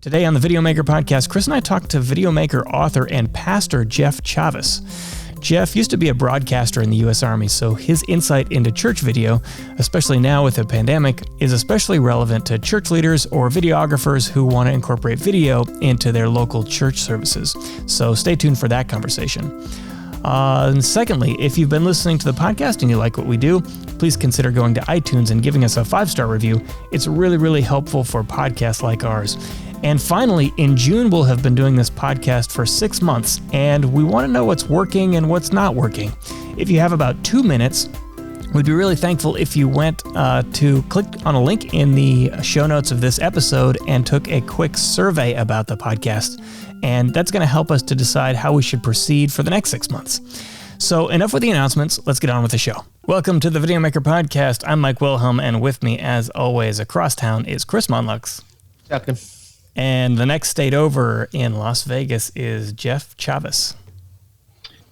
Today on the Videomaker Podcast, Chris and I talked to Videomaker author and pastor Jeff Chavis. Jeff used to be a broadcaster in the U.S. Army, so his insight into church video, especially now with the pandemic, is especially relevant to church leaders or videographers who want to incorporate video into their local church services. So stay tuned for that conversation. And secondly, if you've been listening to the podcast and you like what we do, please consider going to iTunes and giving us a 5-star review. It's really, really helpful for podcasts like ours. And finally, in June, we'll have been doing this podcast for 6 months, and we want to know what's working and what's not working. If you have about 2 minutes, we'd be really thankful if you went to click on a link in the show notes of this episode and took a quick survey about the podcast. And that's going to help us to decide how we should proceed for the next 6 months. So enough with the announcements. Let's get on with the show. Welcome to the Videomaker Podcast. I'm Mike Wilhelm, and with me, as always, across town is Chris Monlux. Captain. And the next state over in Las Vegas is Jeff Chavis.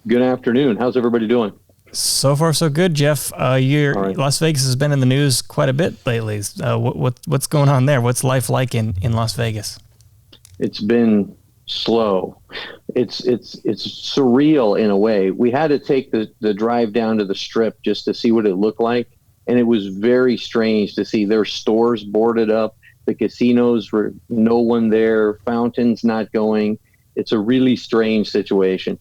Good afternoon. How's everybody doing? So far, so good, Jeff. Right. Las Vegas has been in the news quite a bit lately. What's going on there? What's life like in Las Vegas? It's been slow. It's surreal in a way. We had to take the drive down to the Strip just to see what it looked like, and it was very strange to see their stores boarded up. The casinos were no one there, fountains not going. It's a really strange situation.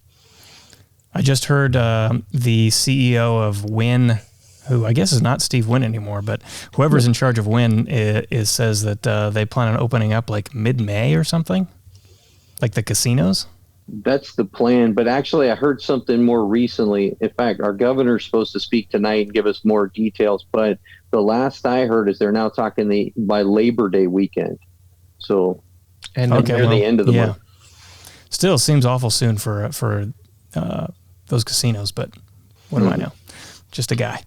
I just heard the CEO of Wynn, who I guess is not Steve Wynn anymore, but whoever's in charge of Wynn says that they plan on opening up like mid-May or something, like the casinos. That's the plan. But actually, I heard something more recently. In fact, our governor's supposed to speak tonight and give us more details. But the last I heard is they're now talking by Labor Day weekend. So, near the end of the month. Still seems awful soon for those casinos, but what do I know? Just a guy.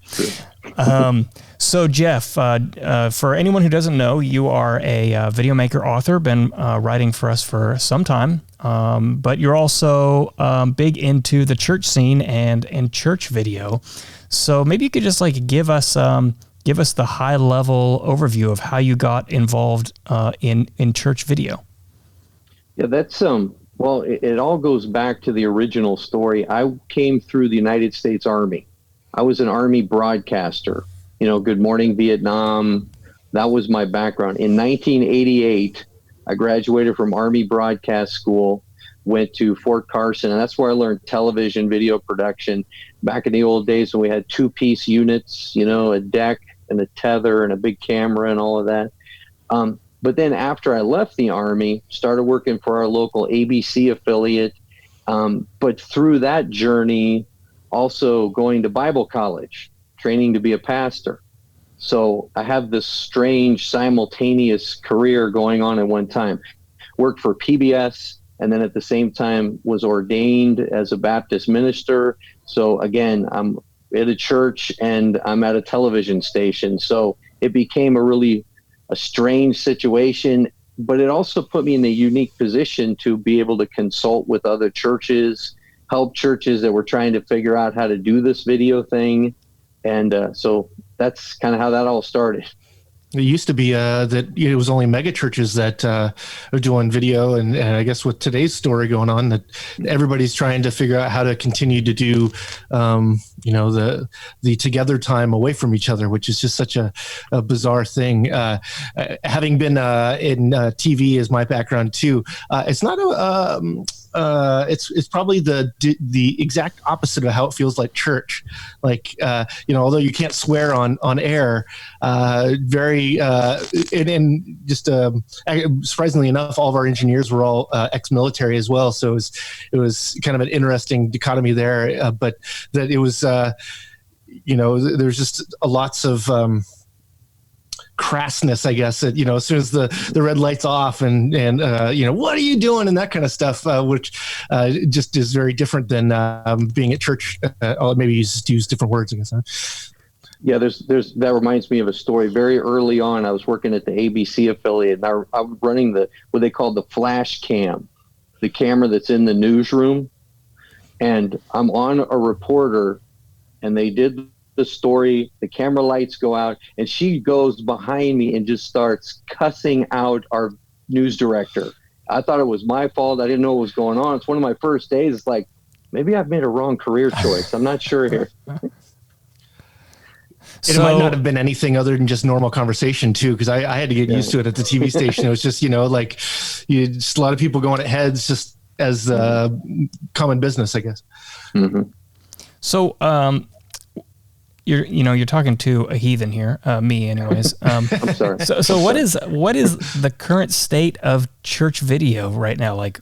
So Jeff, for anyone who doesn't know, you are a Videomaker author, been writing for us for some time, but you're also big into the church scene and church video. So maybe you could just give us the high level overview of how you got involved in church video. Yeah, that's well, it all goes back to the original story. I came through the United States Army. I was an Army broadcaster, Good Morning Vietnam. That was my background. In 1988, I graduated from Army Broadcast School, went to Fort Carson, and that's where I learned television, video production. Back in the old days when we had 2-piece units, a deck and a tether and a big camera and all of that. But then after I left the Army, started working for our local ABC affiliate. But through that journey, also going to Bible college, training to be a pastor. So I have this strange simultaneous career going on at one time. Worked for PBS, and then at the same time was ordained as a Baptist minister. So again, I'm at a church and I'm at a television station. So it became a strange situation, but it also put me in a unique position to be able to consult with other churches, help churches that were trying to figure out how to do this video thing. And so that's kind of how that all started. It used to be that it was only mega churches that are doing video, and I guess with today's story going on, that everybody's trying to figure out how to continue to do, the together time away from each other, which is just such a bizarre thing. Having been in TV as my background too, it's not it's probably the exact opposite of how it feels like church. Although you can't swear on air, surprisingly enough, all of our engineers were all ex-military as well. So it was kind of an interesting dichotomy there. But that it was, there's just lots of crassness, I guess, that, as soon as the red light's off and what are you doing and that kind of stuff, which just is very different than being at church. Maybe you just use different words, I guess. Huh? Yeah, that reminds me of a story. Very early on, I was working at the ABC affiliate, and I was running what they called the flash cam, the camera that's in the newsroom. And I'm on a reporter, and they did the story, the camera lights go out, and she goes behind me and just starts cussing out our news director. I thought it was my fault. I didn't know what was going on. It's one of my first days. It's like, maybe I've made a wrong career choice. I'm not sure here. It might not have been anything other than just normal conversation too, because I had to get used to it at the TV station. It was just, like just a lot of people going at heads just as common business, I guess. Mm-hmm. So you're talking to a heathen here, me anyways. I'm sorry. So what is the current state of church video right now? Like,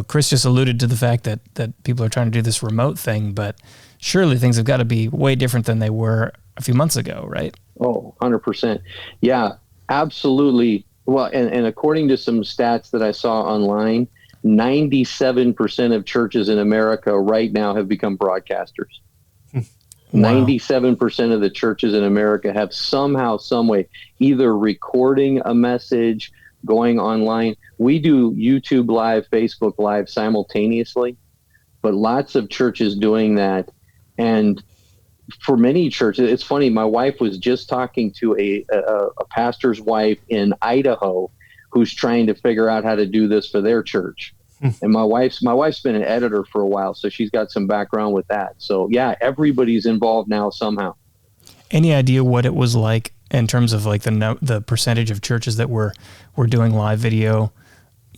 Chris just alluded to the fact that people are trying to do this remote thing, but surely things have got to be way different than they were a few months ago, right? Oh, 100%. Yeah, absolutely. Well, and according to some stats that I saw online, 97% of churches in America right now have become broadcasters. Wow. 97% of the churches in America have somehow, some way, either recording a message, going online. We do YouTube Live, Facebook Live simultaneously, but lots of churches doing that. And for many churches, it's funny. My wife was just talking to a pastor's wife in Idaho who's trying to figure out how to do this for their church. And my wife's been an editor for a while, so she's got some background with that. So yeah, everybody's involved now somehow. Any idea what it was like in terms of like the percentage of churches that were doing live video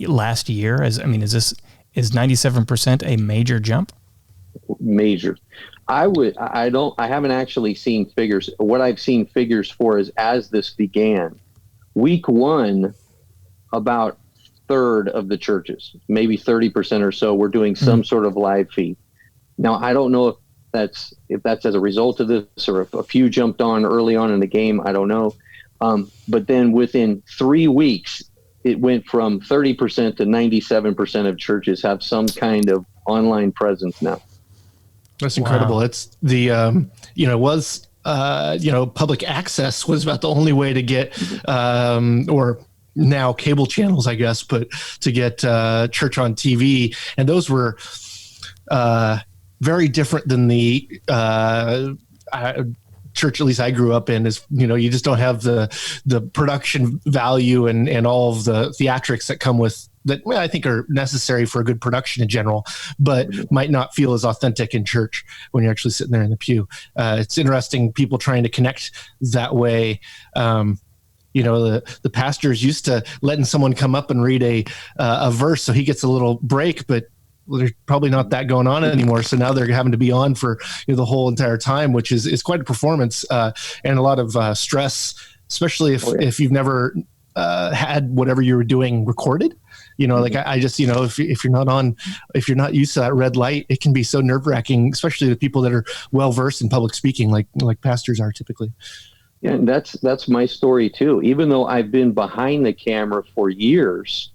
last year? Is 97% a major jump? Major. I haven't actually seen figures. What I've seen figures for is as this began, week one, about third of the churches, maybe 30% or so, were doing some sort of live feed. Now, I don't know if that's as a result of this or if a few jumped on early on in the game. I don't know. But then within 3 weeks, it went from 30% to 97% of churches have some kind of online presence now. That's incredible. Wow. It's the, public access was about the only way to get, or now cable channels, I guess, but to get church on TV. And those were very different than the church, at least I grew up in, is, you just don't have the production value and all of the theatrics that come with that, I think are necessary for a good production in general, but might not feel as authentic in church when you're actually sitting there in the pew. It's interesting, people trying to connect that way. The pastors used to letting someone come up and read a verse so he gets a little break, but there's probably not that going on anymore. So now they're having to be on for the whole entire time, which is quite a performance and a lot of stress, especially if you've never had whatever you were doing recorded. I just, if you're not used to that red light, it can be so nerve wracking, especially the people that are well versed in public speaking, like pastors are typically. Yeah, and that's my story too. Even though I've been behind the camera for years,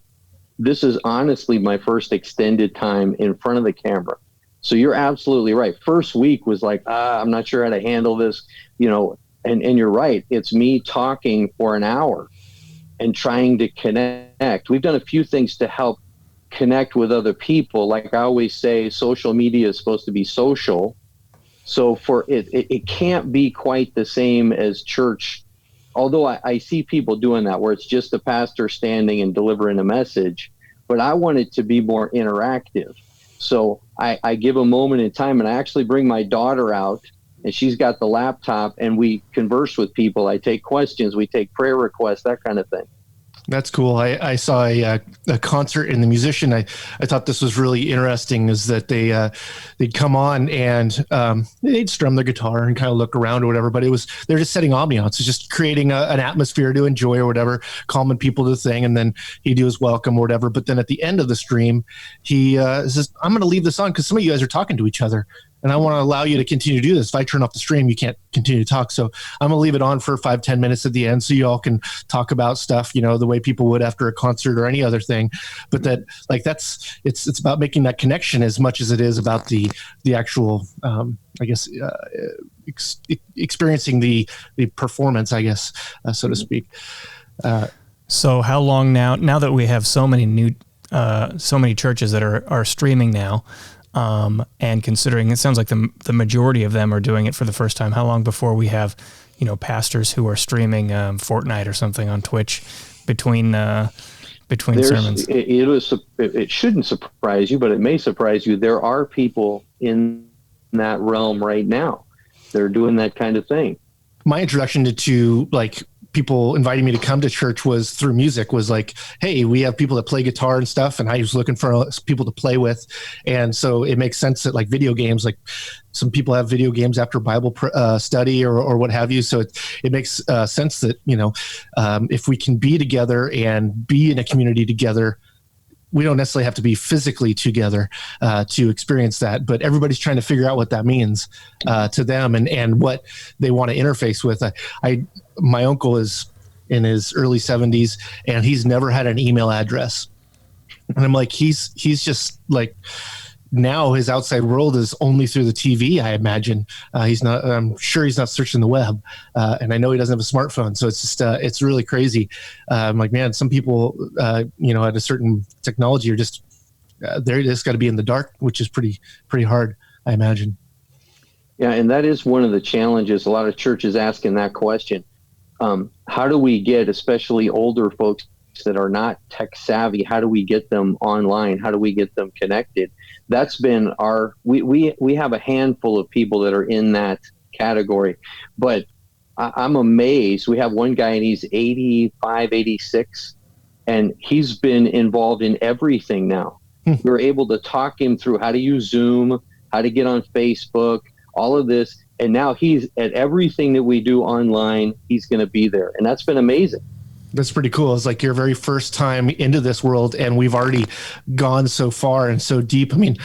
this is honestly my first extended time in front of the camera. So you're absolutely right. First week was like, I'm not sure how to handle this, and you're right. It's me talking for an hour and trying to connect. We've done a few things to help connect with other people. Like I always say, social media is supposed to be social. So for it can't be quite the same as church. Although I see people doing that where it's just the pastor standing and delivering a message, but I want it to be more interactive. So I give a moment in time, and I actually bring my daughter out, and she's got the laptop, and we converse with people. I take questions, we take prayer requests, that kind of thing. That's cool. I saw a concert, and the musician, I thought this was really interesting, is that they'd come on and they'd strum their guitar and kind of look around or whatever, but they're just setting ambiance. It's just creating an atmosphere to enjoy or whatever, calming people to the thing, and then he'd do his welcome or whatever. But then at the end of the stream, he says, I'm going to leave this on because some of you guys are talking to each other, and I want to allow you to continue to do this. If I turn off the stream, you can't continue to talk. So I'm going to leave it on for 5-10 minutes at the end so you all can talk about stuff, the way people would after a concert or any other thing. But it's about making that connection as much as it is about the actual, experiencing the performance, I guess, so to speak. So how long now that we have so many churches that are streaming now, and considering it sounds like the majority of them are doing it for the first time, how long before we have, pastors who are streaming Fortnite or something on Twitch between between sermons. It shouldn't surprise you, but it may surprise you. There are people in that realm right now. They're doing that kind of thing. My introduction to like people inviting me to come to church was through music. Was like, hey, we have people that play guitar and stuff, and I was looking for people to play with. And so it makes sense that like video games, like some people have video games after Bible study or what have you. So it makes sense that, if we can be together and be in a community together, we don't necessarily have to be physically together to experience that, but everybody's trying to figure out what that means to them and what they want to interface with. My uncle is in his early 70s, and he's never had an email address. And I'm like, he's just like, now his outside world is only through the TV, I imagine. I'm sure he's not searching the web. And I know he doesn't have a smartphone. So it's just, it's really crazy. I'm like, man, some people, at a certain technology are just, they're just got to be in the dark, which is pretty hard, I imagine. Yeah. And that is one of the challenges. A lot of churches asking that question. How do we get, especially older folks that are not tech savvy, how do we get them online? How do we get them connected? That's been we have a handful of people that are in that category, but I'm amazed. We have one guy and he's 85, 86, and he's been involved in everything now. We're able to talk him through how to use Zoom, how to get on Facebook, all of this. And now he's at everything that we do online. He's going to be there. And that's been amazing. That's pretty cool. It's like your very first time into this world, and we've already gone so far and so deep. I mean,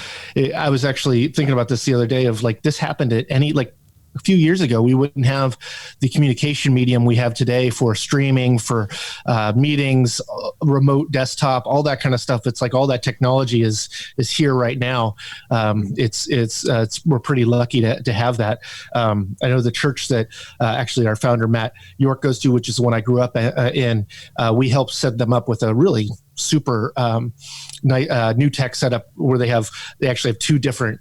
I was actually thinking about this the other day of like, this happened at a few years ago, we wouldn't have the communication medium we have today for streaming, for meetings, remote desktop, all that kind of stuff. It's like all that technology is here right now. We're pretty lucky to have that. I know the church that actually our founder Matt York goes to, which is the one I grew up in. We helped set them up with a really super new tech setup where they actually have two different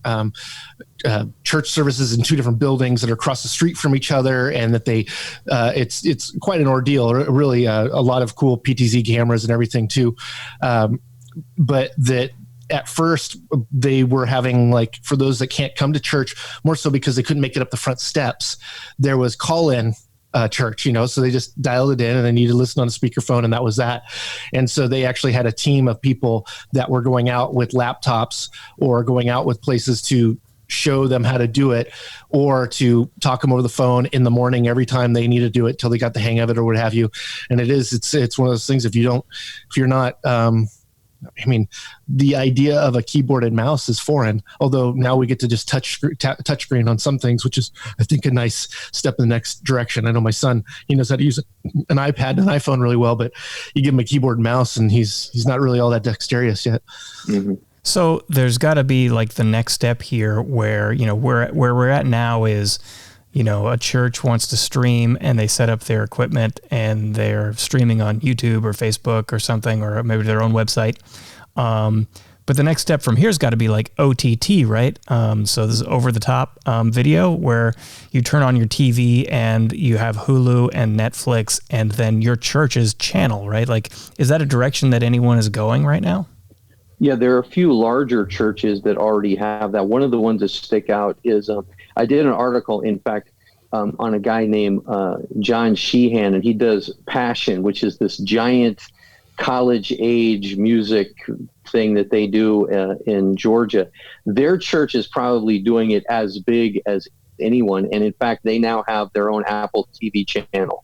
church services in two different buildings that are across the street from each other, and that it's quite an ordeal. Really, a lot of cool PTZ cameras and everything too. But that at first they were having, like, for those that can't come to church, more so because they couldn't make it up the front steps, there was call-in church, so they just dialed it in and they needed to listen on a speakerphone, and that was that. And so they actually had a team of people that were going out with laptops or going out with places to show them how to do it, or to talk them over the phone in the morning every time they need to do it till they got the hang of it or what have you. And it's one of those things, if you're not, the idea of a keyboard and mouse is foreign, although now we get to just touch screen on some things, which is, I think, a nice step in the next direction. I know my son, he knows how to use an iPad and an iPhone really well, but you give him a keyboard and mouse and he's not really all that dexterous yet. Mm-hmm. So there's got to be like the next step here where, where we're at now is, a church wants to stream and they set up their equipment and they're streaming on YouTube or Facebook or something, or maybe their own website. But the next step from here has got to be like OTT, right? So this is over the top video where you turn on your TV and you have Hulu and Netflix and then your church's channel, right? Like, is that a direction that anyone is going right now? Yeah, there are a few larger churches that already have that. One of the ones that stick out is, I did an article, in fact, on a guy named John Sheehan, and he does Passion, which is this giant college age music thing that they do in Georgia. Their church is probably doing it as big as anyone. And in fact, they now have their own Apple TV channel.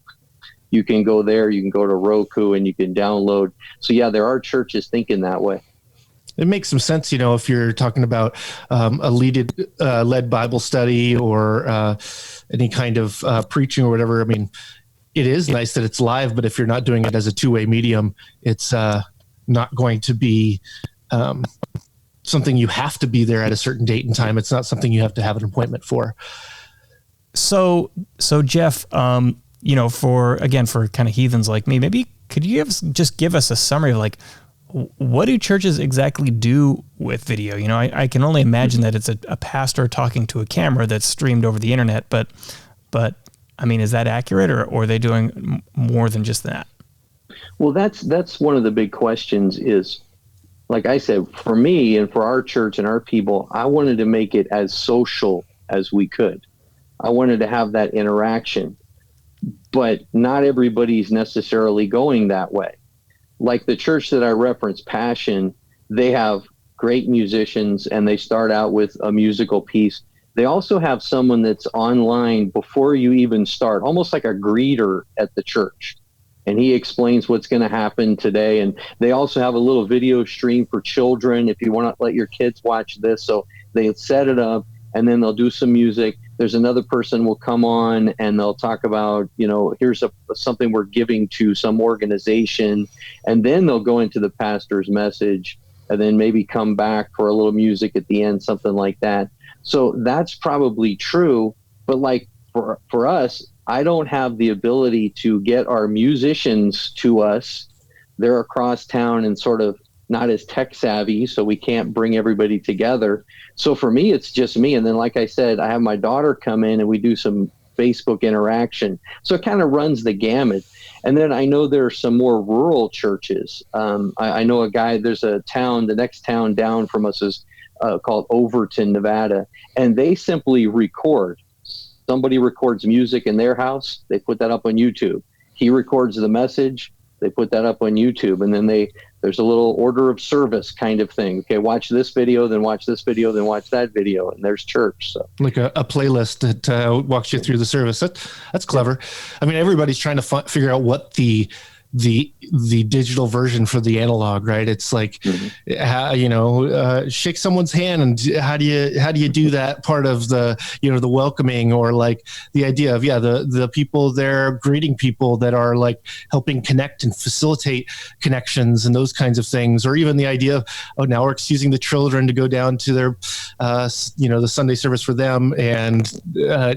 You can go there, you can go to Roku, and you can download. So yeah, there are churches thinking that way. It makes some sense, if you're talking about a led Bible study or any kind of preaching or whatever. I mean, it is nice that it's live, but if you're not doing it as a two-way medium, it's not going to be something you have to be there at a certain date and time. It's not something you have to have an appointment for. So Jeff, for kind of heathens like me, maybe could you just give us a summary of like, what do churches exactly do with video? I can only imagine that it's a pastor talking to a camera that's streamed over the internet, but I mean, is that accurate, or are they doing more than just that? Well, that's one of the big questions is, like I said, for me and for our church and our people, I wanted to make it as social as we could. I wanted to have that interaction, but not everybody's necessarily going that way. Like the church that I referenced, Passion, they have great musicians and they start out with a musical piece. They also have someone that's online before you even start, almost like a greeter at the church. And he explains what's going to happen today. And they also have a little video stream for children if you want to let your kids watch this. So they set it up and then they'll do some music. There's another person will come on and they'll talk about, here's something we're giving to some organization. And then they'll go into the pastor's message and then maybe come back for a little music at the end, something like that. So that's probably true. But like for us, I don't have the ability to get our musicians to us. They're across town and sort of not as tech savvy, so we can't bring everybody together. So for me, it's just me. And then, like I said, I have my daughter come in and we do some Facebook interaction. So it kind of runs the gamut. And then I know there are some more rural churches. I know a guy, there's a town, the next town down from us is called Overton, Nevada. And they simply record. Somebody records music in their house. They put that up on YouTube. He records the message. They put that up on YouTube. And then there's a little order of service kind of thing. Okay, watch this video, then watch this video, then watch that video. And there's church. So like a playlist that walks you through the service. That's clever. I mean, everybody's trying to figure out what the digital version for the analog, right? It's like, shake someone's hand, and how do you do that part of the, the welcoming, or like the idea of, the people there greeting people that are like helping connect and facilitate connections and those kinds of things. Or even the idea of, now we're excusing the children to go down to their, the Sunday service for them. And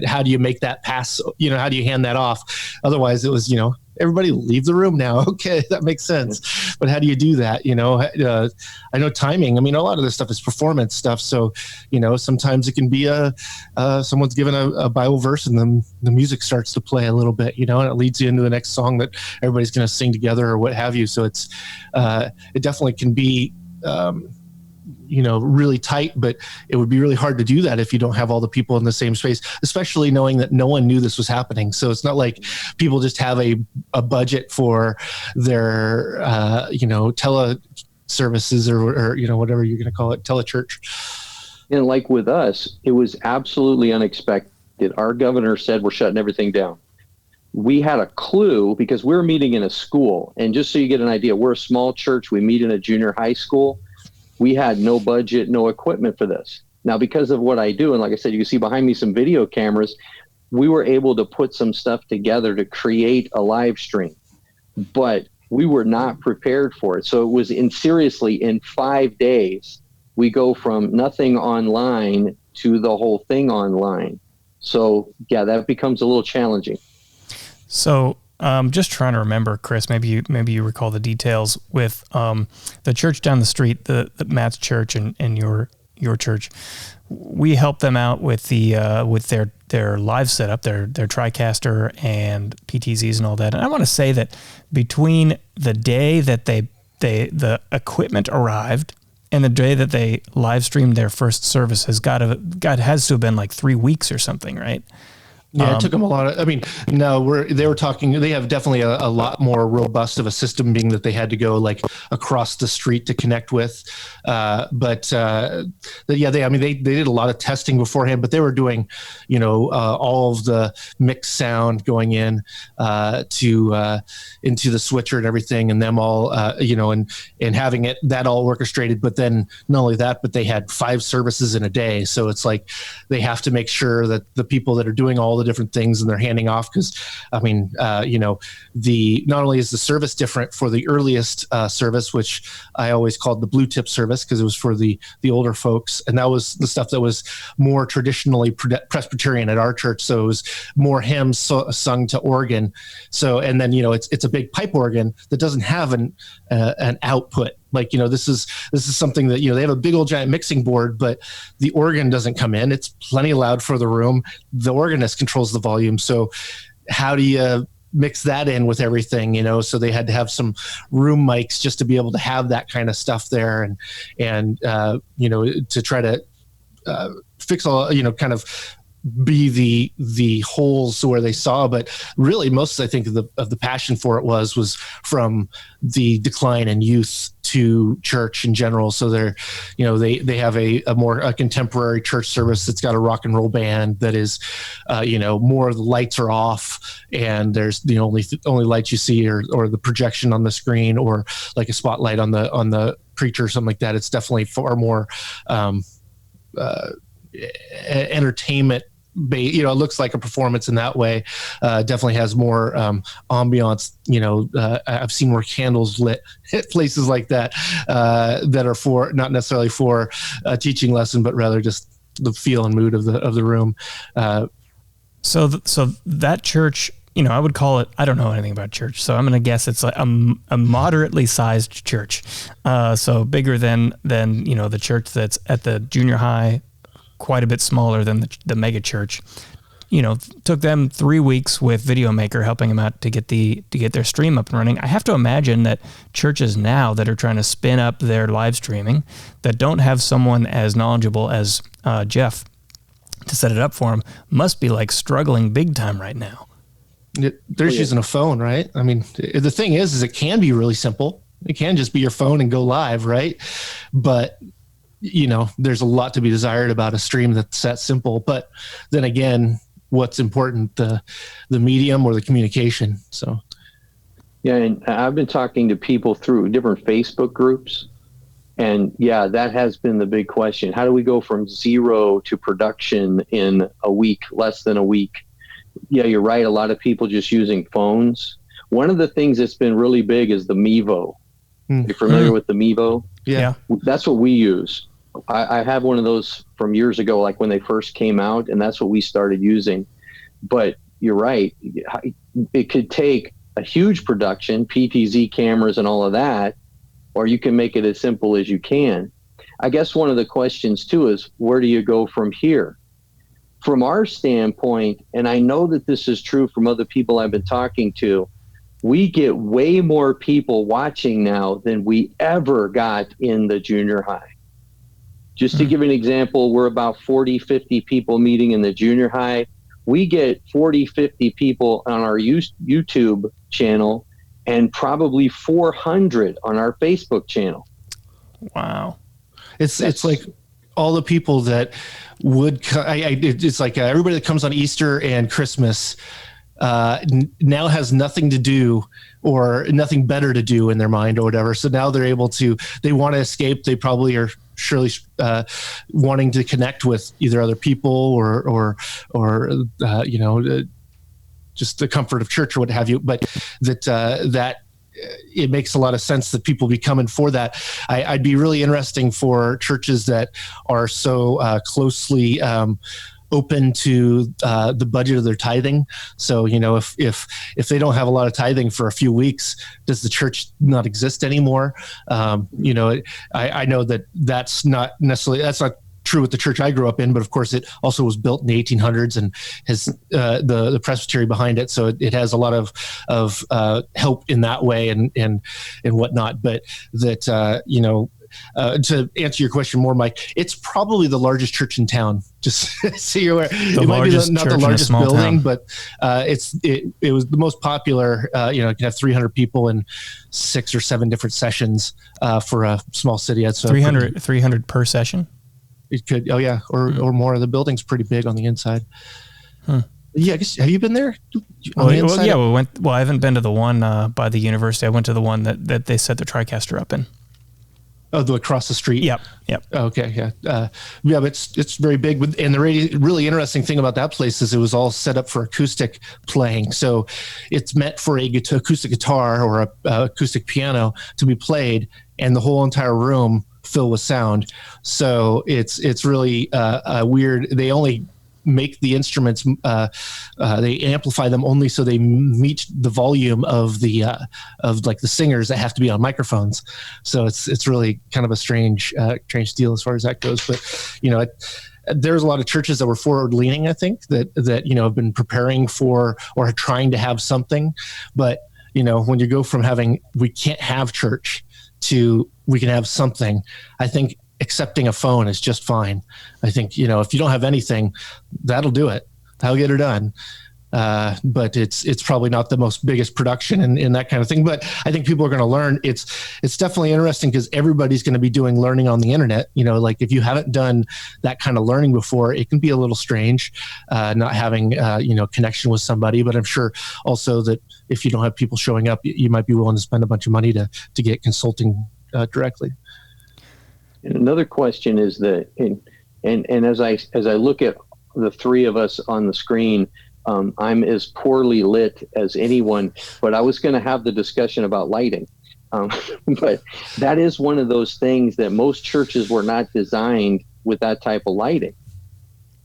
how do you make that pass? How do you hand that off? Otherwise it was, everybody leave the room now. Okay, that makes sense. But how do you do that? I know timing. I mean, a lot of this stuff is performance stuff. So, sometimes it can be someone's given a Bible verse and then the music starts to play a little bit, and it leads you into the next song that everybody's going to sing together or what have you. So it definitely can be, really tight, but it would be really hard to do that if you don't have all the people in the same space, especially knowing that no one knew this was happening. So it's not like people just have a budget for their, tele services or whatever you're going to call it, telechurch. And like with us, it was absolutely unexpected. Our governor said, we're shutting everything down. We had a clue because we're meeting in a school. And just so you get an idea, we're a small church. We meet in a junior high school. We had no budget, no equipment for this. Now, because of what I do, and like I said, you can see behind me some video cameras, we were able to put some stuff together to create a live stream, but we were not prepared for it. So it was seriously, in 5 days, we go from nothing online to the whole thing online. So yeah, that becomes a little challenging. So just trying to remember, Chris, maybe you recall the details with the church down the street, the Matt's church and your church. We helped them out with their live setup, their Tricaster and PTZs and all that. And I want to say that between the day that the equipment arrived and the day that they live streamed their first service has has to have been like 3 weeks or something, right? Yeah, it took them a lot of, they were talking, they have definitely a lot more robust of a system, being that they had to go like across the street to connect with. They did a lot of testing beforehand, but they were doing, all of the mixed sound going in into the switcher and everything, and them all, and having that all orchestrated. But then not only that, but they had 5 services in a day. So it's like, they have to make sure that the people that are doing all the different things and they're handing off, because not only is the service different for the earliest service, which I always called the blue tip service because it was for the older folks, and that was the stuff that was more traditionally Presbyterian at our church. So it was more hymns sung to organ. So, and then it's a big pipe organ that doesn't have an output. Like, this is something that, they have a big old giant mixing board, but the organ doesn't come in. It's plenty loud for the room. The organist controls the volume. So how do you mix that in with everything, so they had to have some room mics just to be able to have that kind of stuff there, and to try to fix all, kind of be the holes where they saw. But really, most, I think, of the passion for it was from the decline in youth to church in general. So they're, they have a more contemporary church service that's got a rock and roll band that is, more of the lights are off, and there's the only lights you see or the projection on the screen, or like a spotlight on the preacher or something like that. It's definitely far more entertainment. It looks like a performance in that way. Definitely has more ambiance. I've seen more candles lit at places like that that are for not necessarily for a teaching lesson, but rather just the feel and mood of the room. So that church, I would call it, I don't know anything about church, so I'm going to guess it's like a moderately sized church. So bigger than the church that's at the junior high, quite a bit smaller than the mega church. Took them 3 weeks with Videomaker helping them out to get their stream up and running. I have to imagine that churches now that are trying to spin up their live streaming, that don't have someone as knowledgeable as Jeff to set it up for them, must be like struggling big time right now. They're using a phone, right? I mean, the thing is it can be really simple. It can just be your phone and go live, right? But there's a lot to be desired about a stream that's that simple. But then again, what's important, the medium or the communication? So, yeah, and I've been talking to people through different Facebook groups, and that has been the big question. How do we go from zero to production in a week, less than a week? Yeah, you're right. A lot of people just using phones. One of the things that's been really big is the Mevo. You're familiar with the Mevo? Yeah. That's what we use. I have one of those from years ago, like when they first came out, and that's what we started using. But you're right. It could take a huge production, PTZ cameras and all of that, or you can make it as simple as you can. I guess one of the questions too is, where do you go from here? From our standpoint, and I know that this is true from other people I've been talking to, we get way more people watching now than we ever got in the junior high. Just to give an example, we're about 40, 50 people meeting in the junior high. We get 40, 50 people on our YouTube channel and probably 400 on our Facebook channel. Wow. It's like all the people that would, it's like everybody that comes on Easter and Christmas now has nothing to do or nothing better to do in their mind or whatever. So now they want to escape. They probably are surely wanting to connect with either other people or just the comfort of church or what have you. But that it makes a lot of sense that people be coming for that. I'd be really interesting for churches that are so closely open to the budget of their tithing. So, if they don't have a lot of tithing for a few weeks, does the church not exist anymore? I know that's not true with the church I grew up in, but of course it also was built in the 1800s and has the presbytery behind it. So it has a lot of help in that way and whatnot. But that, to answer your question more, Mike, it's probably the largest church in town. Just so you're aware, it might be not the largest building, but it was the most popular. It can have 300 people in 6 or 7 different sessions for a small city. That's 300 per session. It could, or more. The building's pretty big on the inside. Yeah, I guess, have you been there? We went. Well, I haven't been to the one by the university. I went to the one that they set the Tricaster up in. Oh, the across the street. Yep. Okay, yeah, but it's very big. And the really interesting thing about that place is it was all set up for acoustic playing. So it's meant for acoustic guitar or a acoustic piano to be played, and the whole entire room filled with sound. So it's really weird. They only make the instruments, they amplify them only so they meet the volume of the singers that have to be on microphones. So it's really kind of a strange deal as far as that goes. But there's a lot of churches that were forward leaning, I think, that have been preparing for or are trying to have something. But when you go from having we can't have church to we can have something, I think accepting a phone is just fine. I think, if you don't have anything, that'll do it. That'll get her done. But it's probably not the most biggest production in that kind of thing. But I think people are going to learn. It's definitely interesting because everybody's going to be doing learning on the internet. Like if you haven't done that kind of learning before, it can be a little strange, not having, connection with somebody. But I'm sure also that if you don't have people showing up, you might be willing to spend a bunch of money to get consulting directly. And another question is that, and as I look at the three of us on the screen, I'm as poorly lit as anyone, but I was going to have the discussion about lighting. But that is one of those things that most churches were not designed with that type of lighting.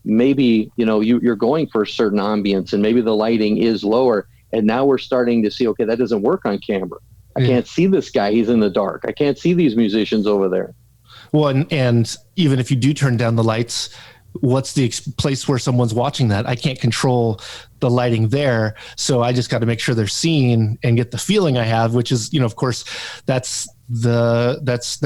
Maybe, you're going for a certain ambience and maybe the lighting is lower. And now we're starting to see, okay, that doesn't work on camera. I can't see this guy. He's in the dark. I can't see these musicians over there. Well, and even if you do turn down the lights, what's the place where someone's watching that? I can't control the lighting there. So I just got to make sure they're seen and get the feeling I have, which is, of course, that's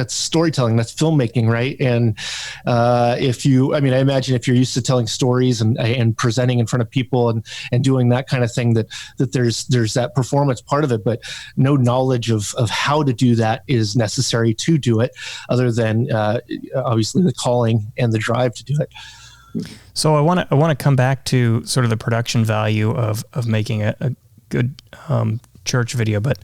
storytelling, that's filmmaking, right? And I imagine if you're used to telling stories and presenting in front of people and doing that kind of thing, that there's that performance part of it, but no knowledge of how to do that is necessary to do it, other than obviously the calling and the drive to do it. So I want to come back to sort of the production value of making a good church video, but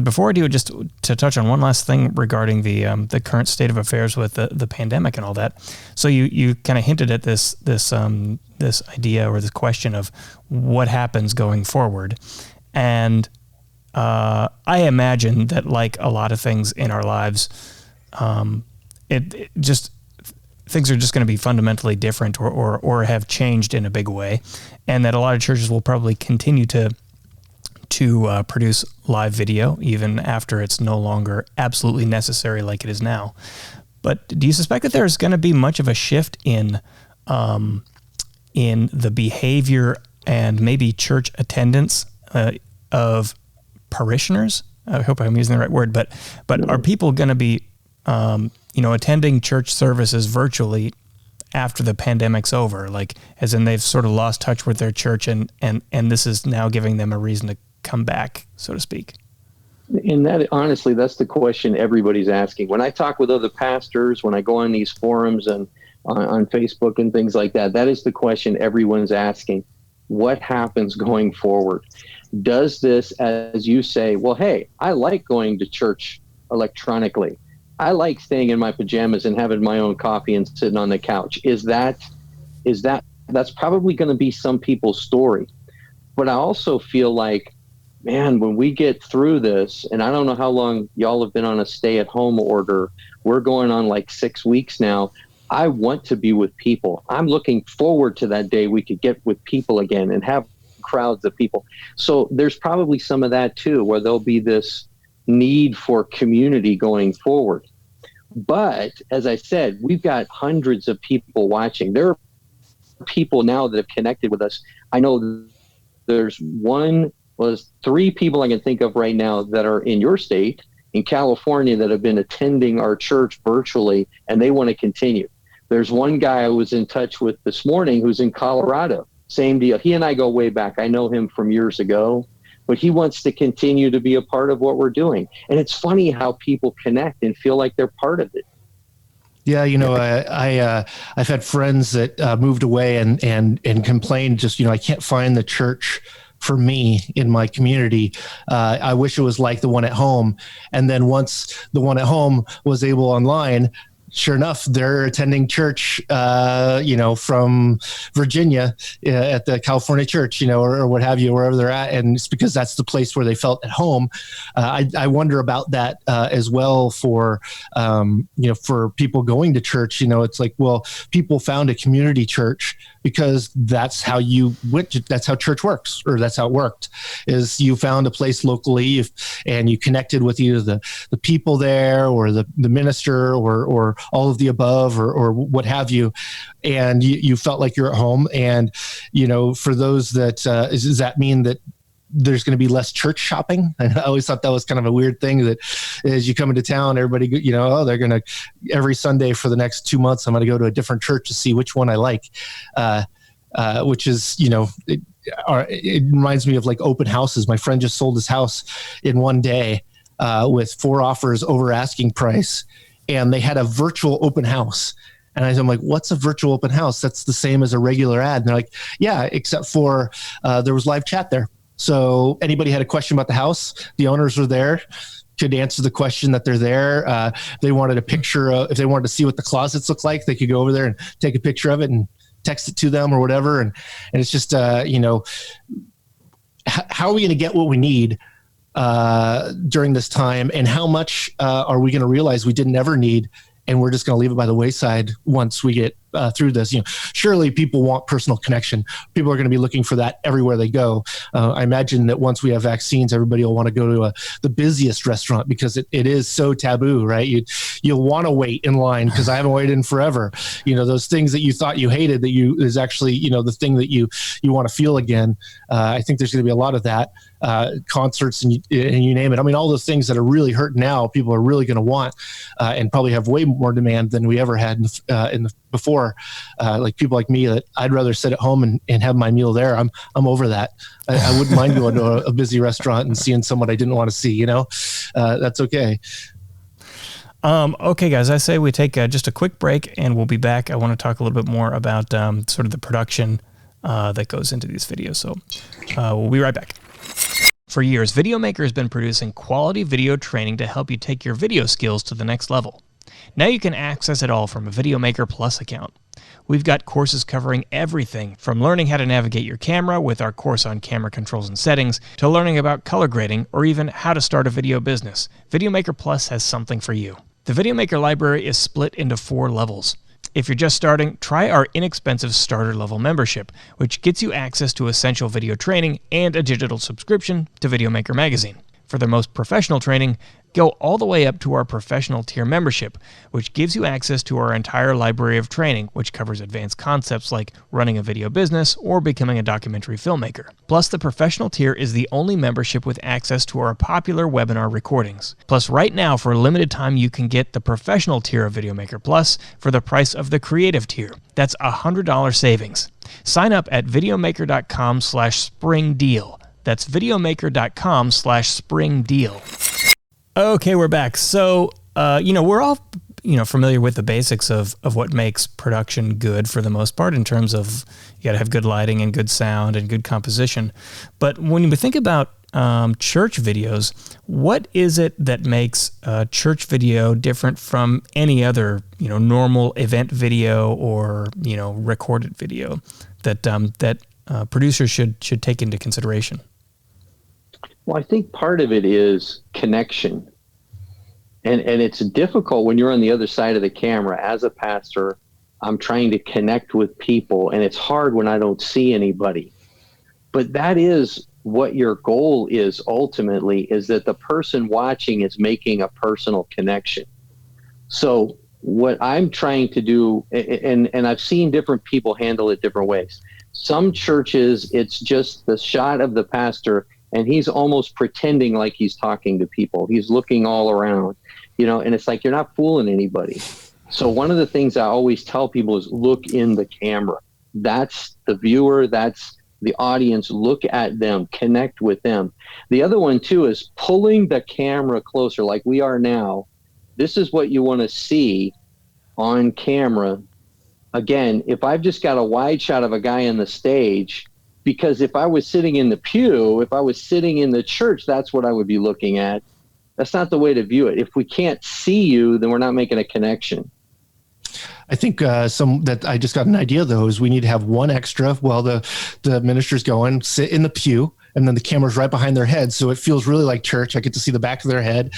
before I do, just to touch on one last thing regarding the current state of affairs with the pandemic and all that. So you kind of hinted at this idea or this question of what happens going forward, and I imagine that, like a lot of things in our lives, things are just going to be fundamentally different or have changed in a big way, and that a lot of churches will probably continue to produce live video even after it's no longer absolutely necessary like it is now. But do you suspect that there's going to be much of a shift in the behavior and maybe church attendance of parishioners? I hope I'm using the right word, but are people going to be attending church services virtually after the pandemic's over, like as in they've sort of lost touch with their church and this is now giving them a reason to come back, so to speak? And that, honestly, that's the question everybody's asking. When I talk with other pastors, when I go on these forums and on Facebook and things like that, that is the question everyone's asking. What happens going forward? Does this, as you say, well, hey, I like going to church electronically. I like staying in my pajamas and having my own coffee and sitting on the couch. That's probably going to be some people's story. But I also feel like, man, when we get through this, and I don't know how long y'all have been on a stay-at-home order. We're going on like 6 weeks now. I want to be with people. I'm looking forward to that day we could get with people again and have crowds of people. So there's probably some of that too, where there'll be this need for community going forward. But as I said, we've got hundreds of people watching. There are people now that have connected with us. I know there's three people I can think of right now that are in your state, in California, that have been attending our church virtually, and they want to continue. There's one guy I was in touch with this morning who's in Colorado. Same deal. He and I go way back. I know him from years ago, but he wants to continue to be a part of what we're doing. And it's funny how people connect and feel like they're part of it. Yeah, I've had friends that moved away and complained just, I can't find the church for me in my community. I wish it was like the one at home. And then once the one at home was able online, sure enough, they're attending church, from Virginia at the California church, or what have you, wherever they're at. And it's because that's the place where they felt at home. I wonder about that as well for people going to church. It's like, well, people found a community church because that's how that's how church works, or that's how it worked, is you found a place locally and you connected with either the people there or the minister or all of the above or what have you. And you felt like you're at home. And, for those that, does that mean that there's going to be less church shopping? And I always thought that was kind of a weird thing, that as you come into town, everybody, they're going to, every Sunday for the next 2 months, I'm going to go to a different church to see which one I like, which is, it reminds me of like open houses. My friend just sold his house in one day with 4 offers over asking price, and they had a virtual open house. And I'm like, what's a virtual open house? That's the same as a regular ad. And they're like, yeah, except for there was live chat there. So anybody had a question about the house, the owners were there, could answer the question that they're there. They wanted a picture if they wanted to see what the closets look like, they could go over there and take a picture of it and text it to them or whatever. And it's just, how are we going to get what we need during this time? And how much are we going to realize we didn't ever need, and we're just going to leave it by the wayside once we get through this? Surely people want personal connection. People are going to be looking for that everywhere they go. I imagine that once we have vaccines, everybody will want to go to the busiest restaurant because it is so taboo, right? You'll want to wait in line because I haven't waited in forever. Those things that you thought you hated is actually, the thing that you want to feel again. I think there's going to be a lot of that. Concerts and you name it. I mean, all those things that are really hurt now, people are really going to want and probably have way more demand than we ever had before. Like people like me, that I'd rather sit at home and have my meal there. I'm over that. I wouldn't mind going to a busy restaurant and seeing someone I didn't want to see. That's okay. Okay, guys, I say we take just a quick break and we'll be back. I want to talk a little bit more about sort of the production that goes into these videos. So we'll be right back. For years, Videomaker has been producing quality video training to help you take your video skills to the next level. Now you can access it all from a Videomaker Plus account. We've got courses covering everything from learning how to navigate your camera with our course on camera controls and settings, to learning about color grading, or even how to start a video business. Videomaker Plus has something for you. The Videomaker library is split into 4 levels. If you're just starting, try our inexpensive starter level membership, which gets you access to essential video training and a digital subscription to Videomaker Magazine. For the most professional training, go all the way up to our professional tier membership, which gives you access to our entire library of training, which covers advanced concepts like running a video business or becoming a documentary filmmaker. Plus, the professional tier is the only membership with access to our popular webinar recordings. Plus, right now, for a limited time, you can get the professional tier of Videomaker Plus for the price of the creative tier. That's $100 savings. Sign up at videomaker.com/spring deal. That's videomaker.com/spring deal. Okay, we're back. So, we're all, familiar with the basics of what makes production good for the most part, in terms of you got to have good lighting and good sound and good composition. But when you think about church videos, what is it that makes a church video different from any other, normal event video or, recorded video that producers should take into consideration? Well, I think part of it is connection. And it's difficult when you're on the other side of the camera. As a pastor, I'm trying to connect with people, and it's hard when I don't see anybody. But that is what your goal is ultimately, is that the person watching is making a personal connection. So what I'm trying to do, and I've seen different people handle it different ways. Some churches, it's just the shot of the pastor, and he's almost pretending like he's talking to people. He's looking all around, and it's like, you're not fooling anybody. So one of the things I always tell people is look in the camera. That's the viewer. That's the audience. Look at them, connect with them. The other one too is pulling the camera closer like we are now. This is what you want to see on camera. Again, if I've just got a wide shot of a guy on the stage, because if I was sitting in the pew, if I was sitting in the church, that's what I would be looking at. That's not the way to view it. If we can't see you, then we're not making a connection. I think some that I just got an idea though is we need to have one extra while the minister's going, sit in the pew, and then the camera's right behind their head, so it feels really like church. I get to see the back of their head,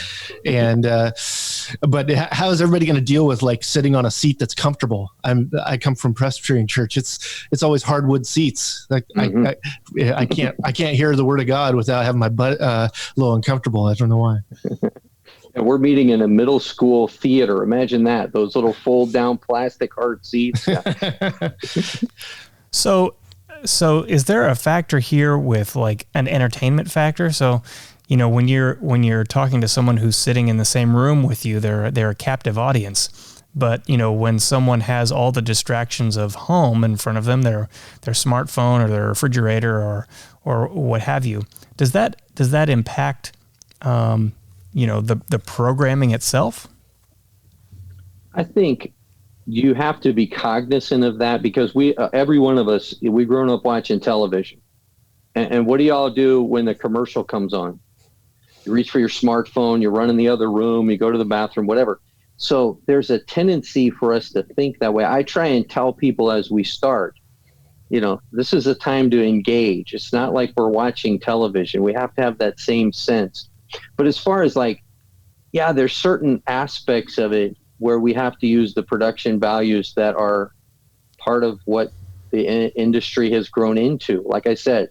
and but how is everybody going to deal with like sitting on a seat that's comfortable? I come from Presbyterian church. It's always hardwood seats. Like I can't hear the word of God without having my butt a little uncomfortable. I don't know why. And we're meeting in a middle school theater. Imagine that, those little fold down plastic hard seats. Yeah. So is there a factor here with like an entertainment factor? So, when you're talking to someone who's sitting in the same room with you, they're a captive audience. But, when someone has all the distractions of home in front of them, their smartphone or their refrigerator or what have you, does that impact the programming itself? I think you have to be cognizant of that, because every one of us, we've grown up watching television. And what do y'all do when the commercial comes on? You reach for your smartphone, you run in the other room, you go to the bathroom, whatever. So there's a tendency for us to think that way. I try and tell people as we start, this is a time to engage. It's not like we're watching television. We have to have that same sense. But as far as there's certain aspects of it where we have to use the production values that are part of what the industry has grown into. Like I said,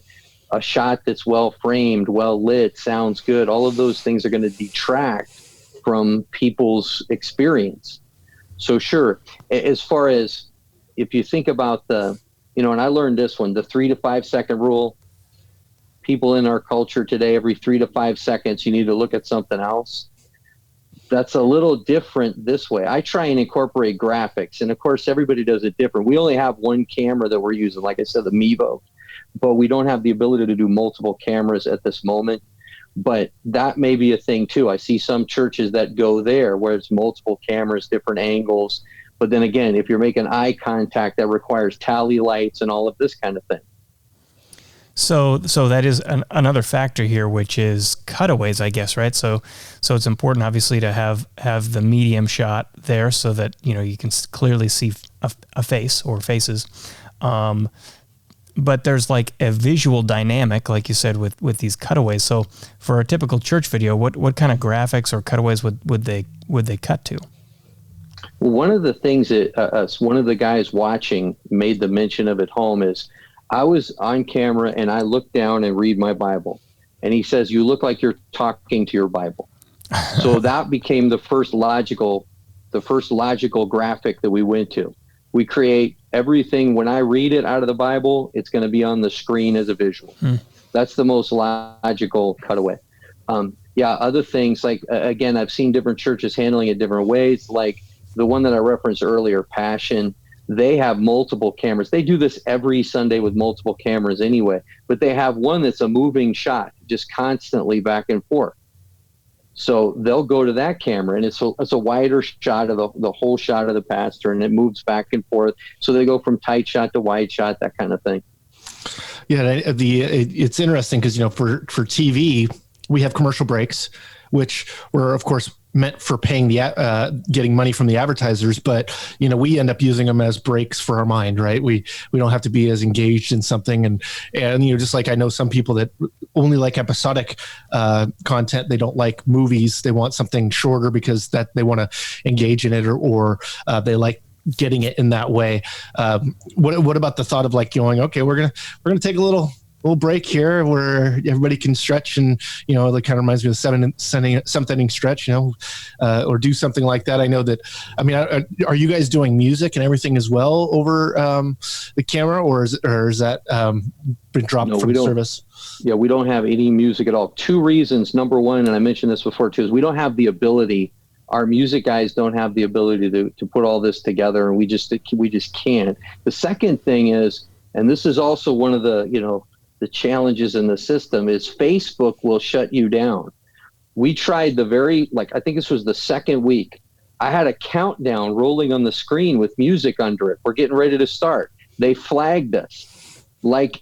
a shot that's well framed, well lit, sounds good. All of those things are going to detract from people's experience. So sure, as far as if you think about and I learned this one, the 3 to 5 second rule. People in our culture today, every 3 to 5 seconds, you need to look at something else. That's a little different this way. I try and incorporate graphics, and of course, everybody does it different. We only have one camera that we're using, like I said, the Mevo, but we don't have the ability to do multiple cameras at this moment. But that may be a thing too. I see some churches that go there where it's multiple cameras, different angles. But then again, if you're making eye contact, that requires tally lights and all of this kind of thing. So that is another factor here, which is cutaways, I guess, right? So it's important, obviously, to have the medium shot there so that you can clearly see a face or faces. But there's like a visual dynamic, like you said, with these cutaways. So for a typical church video, what kind of graphics or cutaways would they cut to? Well, one of the things that one of the guys watching made the mention of at home is, I was on camera and I looked down and read my Bible. And he says, you look like you're talking to your Bible. So that became the first logical graphic that we went to. We create everything. When I read it out of the Bible, it's going to be on the screen as a visual. That's the most logical cutaway. Other things like, again, I've seen different churches handling it different ways. Like the one that I referenced earlier, Passion. They have multiple cameras. They do this every Sunday with multiple cameras anyway, but they have one that's a moving shot, just constantly back and forth. So they'll go to that camera, and it's a wider shot of the whole shot of the pastor, and it moves back and forth. So they go from tight shot to wide shot, that kind of thing. Yeah, it's interesting because for TV we have commercial breaks, which were of course meant for paying getting money from the advertisers, but we end up using them as breaks for our mind, right? We don't have to be as engaged in something, and just like I know some people that only like episodic content. They don't like movies. They want something shorter because that they want to engage in it, or they like getting it in that way. What about the thought of like going, okay, we're gonna take a little break here where everybody can stretch, and that kind of reminds me of the seventh inning stretch, or do something like that. I know that. I mean, are you guys doing music and everything as well over the camera, or is that been dropped from the service? Yeah, we don't have any music at all. 2 reasons. Number one, and I mentioned this before too, is we don't have the ability. Our music guys don't have the ability to put all this together, and we just can't. The second thing is, and this is also one of the challenges in the system, is Facebook will shut you down. We tried I think this was the second week. I had a countdown rolling on the screen with music under it. We're getting ready to start. They flagged us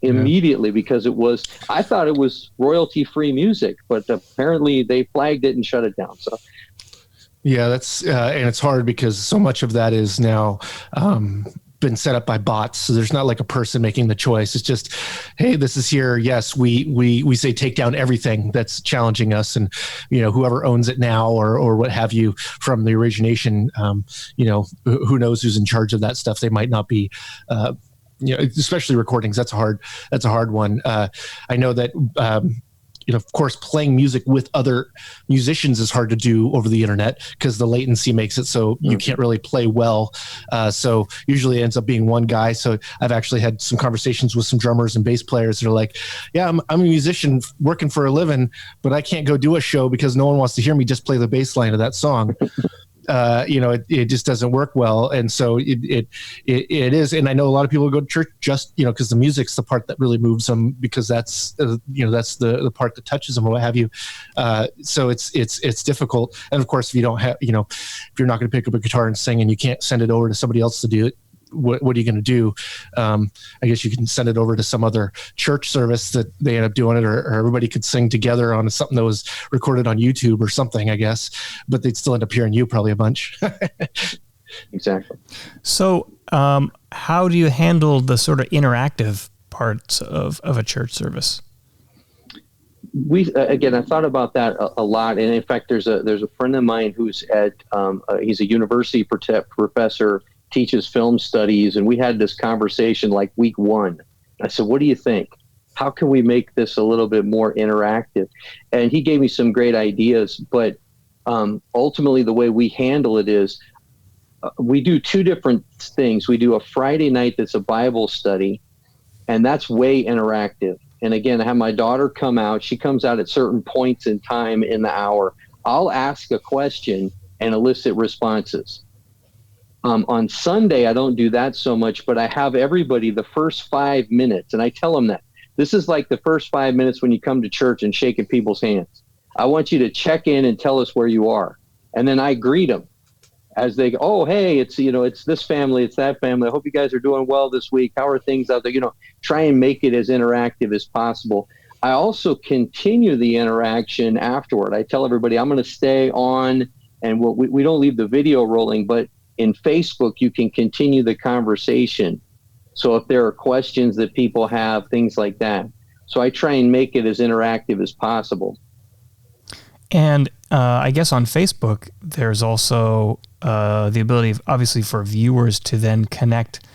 immediately because I thought it was royalty-free music, but apparently they flagged it and shut it down. So Yeah, that's and it's hard because so much of that is now been set up by bots. So there's not like a person making the choice. It's just, hey, this is here. Yes, we say take down everything that's challenging us, and whoever owns it now or what have you from the origination, who knows who's in charge of that stuff. They might not be. Especially recordings. That's a hard one. I know that. Of course, playing music with other musicians is hard to do over the internet because the latency makes it so you can't really play well. So usually it ends up being one guy. So I've actually had some conversations with some drummers and bass players that are like, yeah, I'm a musician working for a living, but I can't go do a show because no one wants to hear me just play the bass line of that song. It just doesn't work well. And so it is. And I know a lot of people go to church just, because the music's the part that really moves them, because that's the part that touches them or what have you. So it's difficult. And of course, if you don't have, if you're not going to pick up a guitar and sing and you can't send it over to somebody else to do it, what are you going to do? I guess you can send it over to some other church service that they end up doing it, or everybody could sing together on something that was recorded on YouTube or something, I guess, but they'd still end up hearing you probably a bunch. Exactly. So how do you handle the sort of interactive parts of a church service? I thought about that a lot. And in fact, there's a friend of mine who's he's a university professor, teaches film studies, and we had this conversation like week one. I said, what do you think? How can we make this a little bit more interactive? And he gave me some great ideas, but ultimately the way we handle it is we do two different things. We do a Friday night that's a Bible study, and that's way interactive. And again, I have my daughter come out. She comes out at certain points in time in the hour. I'll ask a question and elicit responses. On Sunday, I don't do that so much, but I have everybody the first 5 minutes, and I tell them that this is like the first 5 minutes when you come to church and shaking people's hands. I want you to check in and tell us where you are. And then I greet them as they go, oh, hey, it's this family, it's that family. I hope you guys are doing well this week. How are things out there? Try and make it as interactive as possible. I also continue the interaction afterward. I tell everybody I'm going to stay on, and we don't leave the video rolling, but in Facebook, you can continue the conversation. So if there are questions that people have, things like that. So I try and make it as interactive as possible. And I guess on Facebook, there's also the ability, obviously, for viewers to then connect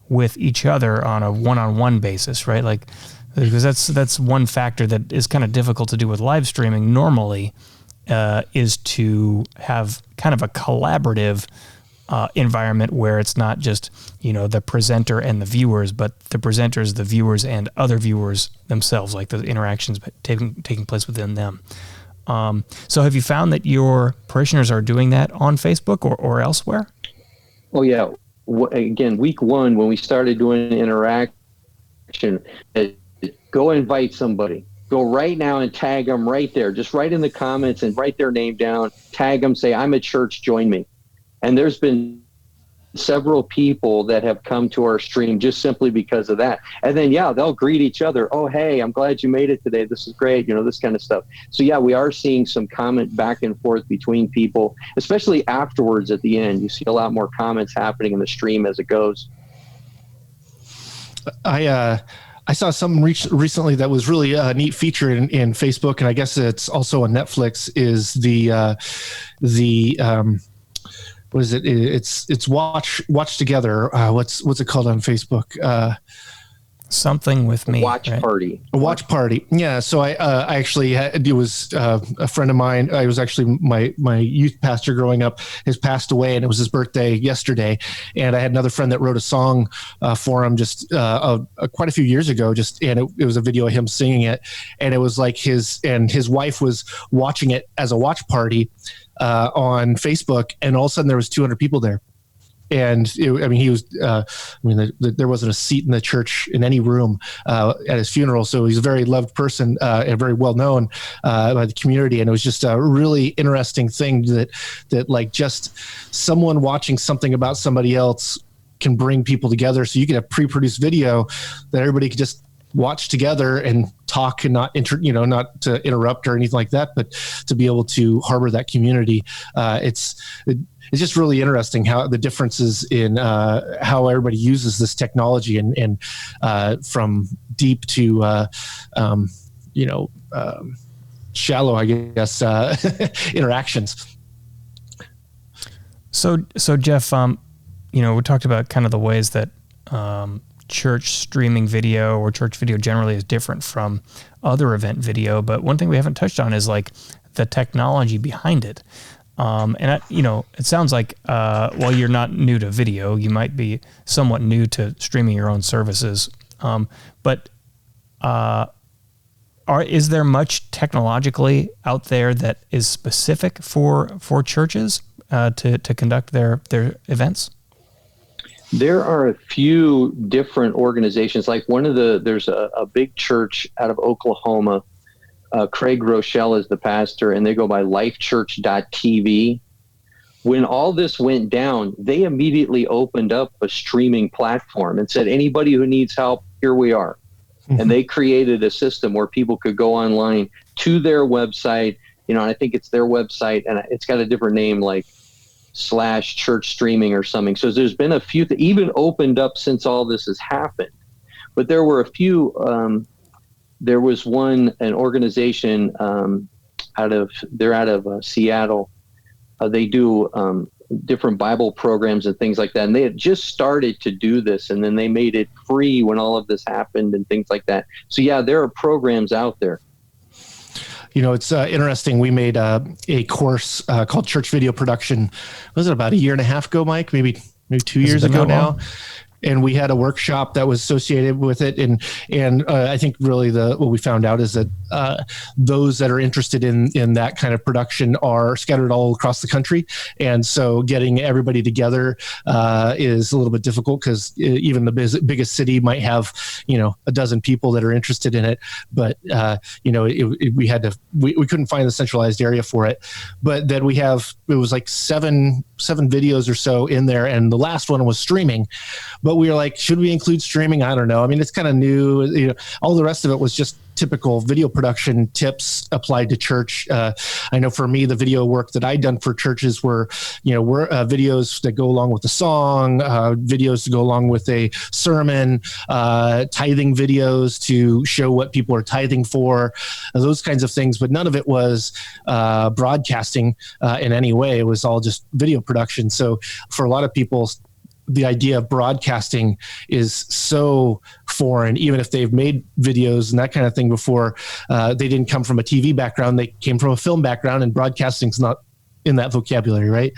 with each other on a one-on-one basis, right? Like, because that's one factor that is kind of difficult to do with live streaming normally, is to have kind of a collaborative environment where it's not just, the presenter and the viewers, but the presenters, the viewers, and other viewers themselves, like the interactions taking place within them. So have you found that your parishioners are doing that on Facebook or elsewhere? Oh, yeah. Again, week one, when we started doing interaction, go invite somebody. Go right now and tag them right there. Just write in the comments and write their name down. Tag them, say, I'm at church, join me. And there's been several people that have come to our stream just simply because of that. And then, they'll greet each other. Oh, hey, I'm glad you made it today. This is great. This kind of stuff. So, we are seeing some comment back and forth between people, especially afterwards at the end. You see a lot more comments happening in the stream as it goes. I saw something recently that was really a neat feature in Facebook, and I guess it's also on Netflix, is the what is it? It's watch together. What's it called on Facebook? Something with me. Watch right? party. A watch party. Yeah. So I actually it was a friend of mine. I was actually my youth pastor growing up has passed away, and it was his birthday yesterday. And I had another friend that wrote a song for him just quite a few years ago. And it was a video of him singing it, and it was like his wife was watching it as a watch party on Facebook, and all of a sudden there was 200 people there. And he was, there wasn't a seat in the church in any room at his funeral. So he's a very loved person and very well known by the community. And it was just a really interesting thing that like just someone watching something about somebody else can bring people together. So you could have pre-produced video that everybody could just watch together and talk and not not to interrupt or anything like that, but to be able to harbor that community. It's just really interesting how the differences in how everybody uses this technology and from deep to shallow, I guess, interactions. So Jeff, we talked about kind of the ways that church streaming video or church video generally is different from other event video, but one thing we haven't touched on is like the technology behind it. It sounds like while you're not new to video, you might be somewhat new to streaming your own services. But is there much technologically out there that is specific for churches to conduct their events? There are a few different organizations. Like there's a big church out of Oklahoma. Craig Rochelle is the pastor, and they go by lifechurch.tv. When all this went down, they immediately opened up a streaming platform and said, anybody who needs help, here we are. Mm-hmm. And they created a system where people could go online to their website, and I think it's their website, and it's got a different name, like /church streaming or something. So there's been a few that even opened up since all this has happened. But there were a few, there was an organization out of Seattle. They do different Bible programs and things like that. And they had just started to do this, and then they made it free when all of this happened and things like that. So yeah, there are programs out there. It's interesting. We made a course called Church Video Production. Was it about a year and a half ago, Mike? Maybe 2 years ago now. And we had a workshop that was associated with it. And I think really what we found out is that those that are interested in that kind of production are scattered all across the country. And so getting everybody together is a little bit difficult because even the biggest city might have, a dozen people that are interested in it. But, we couldn't find the centralized area for it. But then it was like seven videos or so in there. And the last one was streaming. But we were like, should we include streaming? I don't know. I mean, it's kind of new. All the rest of it was just typical video production tips applied to church. I know for me, the video work that I'd done for churches were videos that go along with the song, videos to go along with a sermon, tithing videos to show what people are tithing for, those kinds of things. But none of it was broadcasting in any way. It was all just video production. So for a lot of people, the idea of broadcasting is so foreign. Even if they've made videos and that kind of thing before, they didn't come from a TV background. They came from a film background, and broadcasting's not in that vocabulary, right?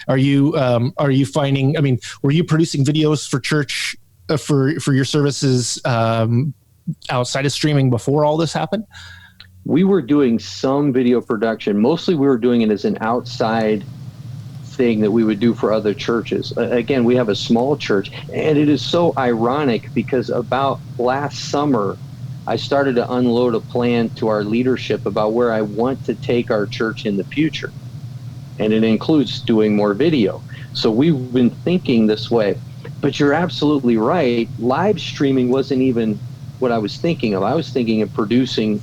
Are you finding? I mean, were you producing videos for church for your services outside of streaming before all this happened? We were doing some video production. Mostly, we were doing it as an outside thing that we would do for other churches. Again, we have a small church, and it is so ironic because about last summer, I started to unload a plan to our leadership about where I want to take our church in the future. And it includes doing more video. So we've been thinking this way. But you're absolutely right. Live streaming wasn't even what I was thinking of. I was thinking of producing,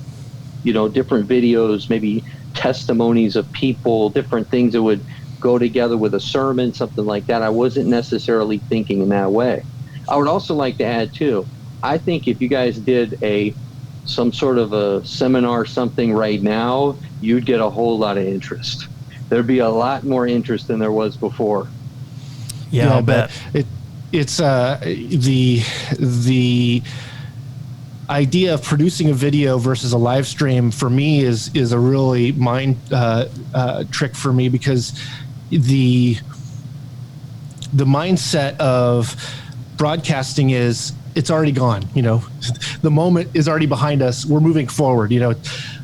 different videos, maybe testimonies of people, different things that would go together with a sermon, something like that. I wasn't necessarily thinking in that way. I would also like to add too, I think if you guys did some sort of a seminar, something right now, you'd get a whole lot of interest. There'd be a lot more interest than there was before. Yeah, I'll bet. It's the idea of producing a video versus a live stream for me is a really mind trick for me, because the mindset of broadcasting is it's already gone. The moment is already behind us. We're moving forward.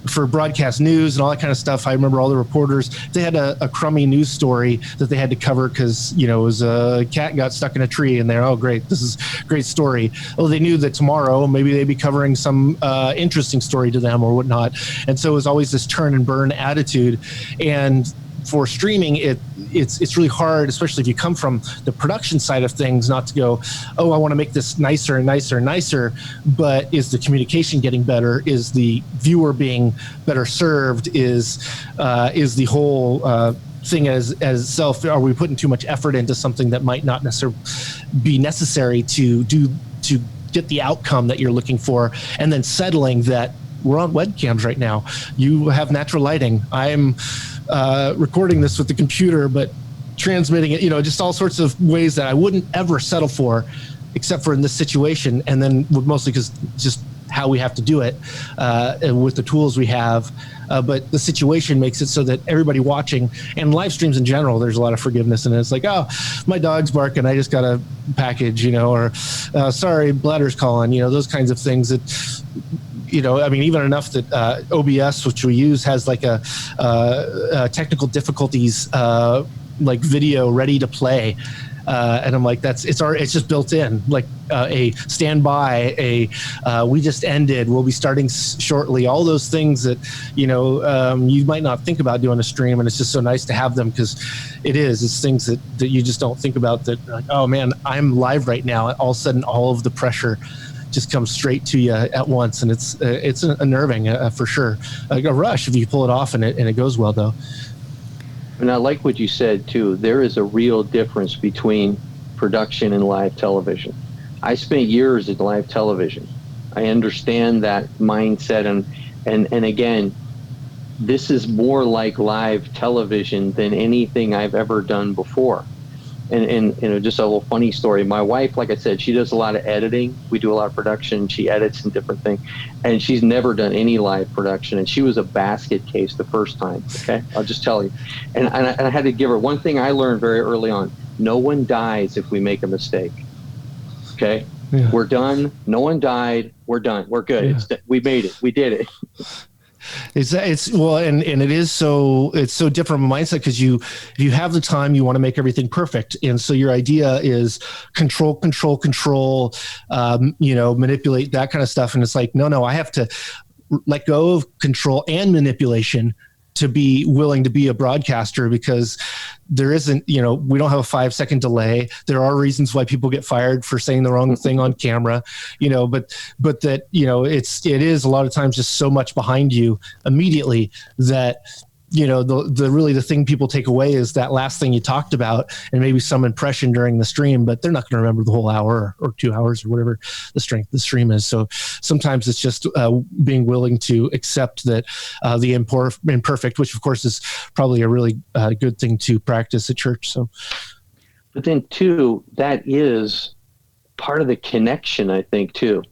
For broadcast news and all that kind of stuff, I remember all the reporters, they had a crummy news story that they had to cover because, it was a cat got stuck in a tree, and they're, oh, great, this is a great story. Well, they knew that tomorrow maybe they'd be covering some interesting story to them or whatnot. And so it was always this turn and burn attitude. And for streaming, it's really hard, especially if you come from the production side of things, not to go, oh, I want to make this nicer and nicer and nicer, but is the communication getting better? Is the viewer being better served? Is the whole thing as self, are we putting too much effort into something that might not necessarily be necessary to get the outcome that you're looking for? And then settling that we're on webcams right now. You have natural lighting. I'm recording this with the computer, but transmitting it, just all sorts of ways that I wouldn't ever settle for, except for in this situation. And then mostly because just how we have to do it with the tools we have. But the situation makes it so that everybody watching, and live streams in general, there's a lot of forgiveness. And it's like, oh, my dog's barking, I just got a package, or sorry, bladder's calling, those kinds of things that, even enough that OBS, which we use, has like a technical difficulties, like video ready to play. And I'm like, it's just built in, like a standby, we just ended, we'll be starting shortly, all those things that, you might not think about doing a stream. And it's just so nice to have them, because it's things that you just don't think about, that like, oh man, I'm live right now. All of a sudden, all of the pressure just comes straight to you at once. And it's unnerving for sure. Like a rush if you pull it off and it goes well though. And I like what you said too. There is a real difference between production and live television. I spent years in live television. I understand that mindset, and again, this is more like live television than anything I've ever done before. And just a little funny story. My wife, like I said, she does a lot of editing. We do a lot of production. She edits and different things. And she's never done any live production. And she was a basket case the first time. Okay, I'll just tell you. And I had to give her one thing I learned very early on. No one dies if we make a mistake. Okay, yeah. We're done. No one died. We're done. We're good. Yeah. We made it. We did it. It's well, and it is so, it's so different from a mindset, because if you have the time, you want to make everything perfect. And so your idea is control, manipulate, that kind of stuff. And it's like, no, I have to let go of control and manipulation to be willing to be a broadcaster, because there isn't, we don't have a 5-second delay. There are reasons why people get fired for saying the wrong thing on camera, but that, it is a lot of times just so much behind you immediately that, the thing people take away is that last thing you talked about, and maybe some impression during the stream, but they're not going to remember the whole hour or 2 hours or whatever the strength of the stream is. So sometimes it's just being willing to accept that the imperfect, which of course is probably a really good thing to practice at church. So, but then too, that is part of the connection, I think too.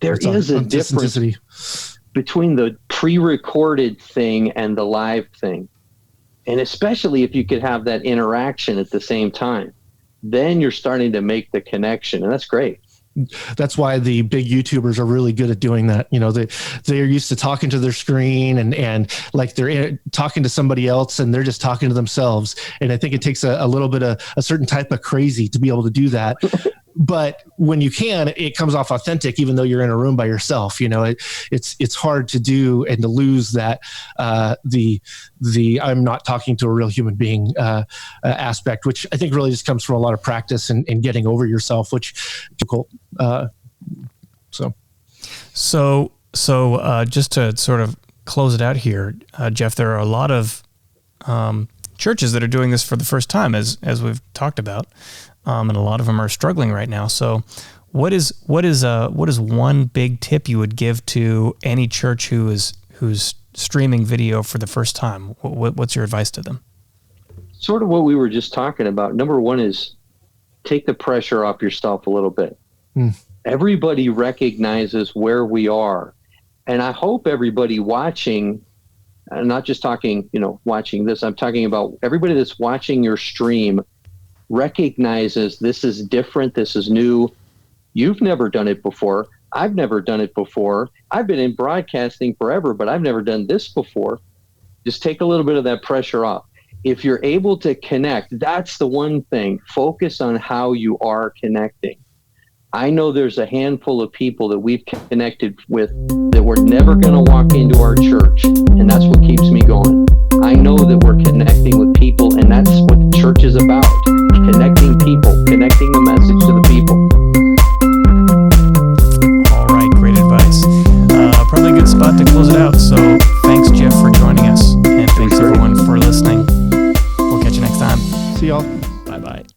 There is a difference between the pre-recorded thing and the live thing. And especially if you could have that interaction at the same time, then you're starting to make the connection. And that's great. That's why the big YouTubers are really good at doing that. They're used to talking to their screen and like they're talking to somebody else, and they're just talking to themselves. And I think it takes a little bit of a certain type of crazy to be able to do that. But when you can, it comes off authentic, even though you're in a room by yourself. It's hard to do and to lose that the I'm not talking to a real human being aspect, which I think really just comes from a lot of practice and getting over yourself, which is difficult. So just to sort of close it out here, Jeff, there are a lot of churches that are doing this for the first time, as we've talked about. And a lot of them are struggling right now. So what is one big tip you would give to any church who's streaming video for the first time? What's your advice to them? Sort of what we were just talking about. Number one is take the pressure off yourself a little bit. Everybody recognizes where we are. And I hope everybody watching, I'm not just talking, watching this, I'm talking about everybody that's watching your stream recognizes this is different, this is new. You've never done it before. I've never done it before. I've been in broadcasting forever, but I've never done this before. Just take a little bit of that pressure off. If you're able to connect, that's the one thing. Focus on how you are connecting. I know there's a handful of people that we've connected with that were never going to walk into our church, and that's what keeps me going. I know that we're connecting with people, and that's what the church is about. Connecting people, connecting the message to the people. All right, great advice. Probably a good spot to close it out. So thanks, Jeff, for joining us, and thanks everyone for listening. We'll catch you next time. See y'all.